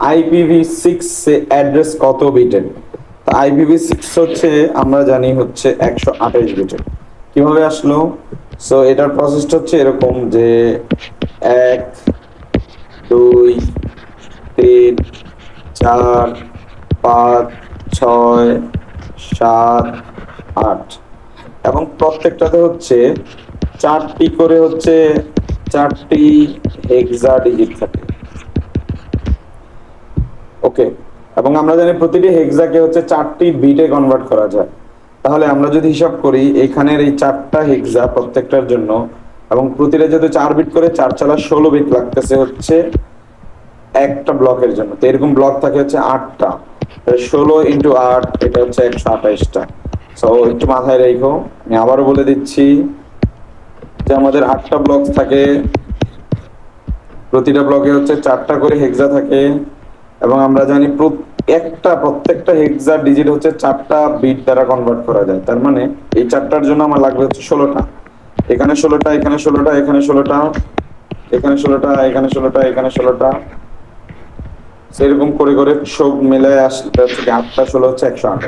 IPv6 address কত বিটের? IPv6 হচ্ছে আমরা জানি হচ্ছে 128 বিটের। কিভাবে আসলো? সো এটার প্রসেসটা হচ্ছে এরকম যে 1 2 3 4 5 6 7 8 এবং প্রত্যেকটাতে হচ্ছে 4টি করে হচ্ছে 4টি হেক্সা ডিজিট থাকে। ওকে, এবং আমরা জানি প্রতিটি হেক্সাকে হচ্ছে 4টি বিটে কনভার্ট করা যায়। তাহলে আমরা যদি হিসাব করি এখানের এই 4টা হেক্সা প্রত্যেকটার জন্য, এবং প্রতিটা যেহেতু 4 বিট করে 4 চালা 16 বিট লাগতেছে হচ্ছে একটা ব্লকের জন্য। তো এরকম ব্লক থাকে হচ্ছে 8টা, 16 ইন্টু 8 এটা হচ্ছে 128টা। সো একটু মাথায় রেখো, আমি আবারও বলে দিচ্ছি যে আমাদের 8টা ব্লক থাকে, প্রতিটা ব্লকে হচ্ছে 4টা করে হেক্সা থাকে, এবং আমরা জানি প্রত্যেকটা হেক্সা ডিজিট হচ্ছে 4টা বিট দ্বারা কনভার্ট করা যায়। তার মানে এই 4টার জন্য আমার লাগবে হচ্ছে 16টা। এখানে 16টা, এখানে 16টা, এখানে 16টা, এখানে 16টা, এখানে 16টা, এখানে 16টা, সেরকম করে করে সব মিলে আসলে হচ্ছে 8টা 16 হচ্ছে 128।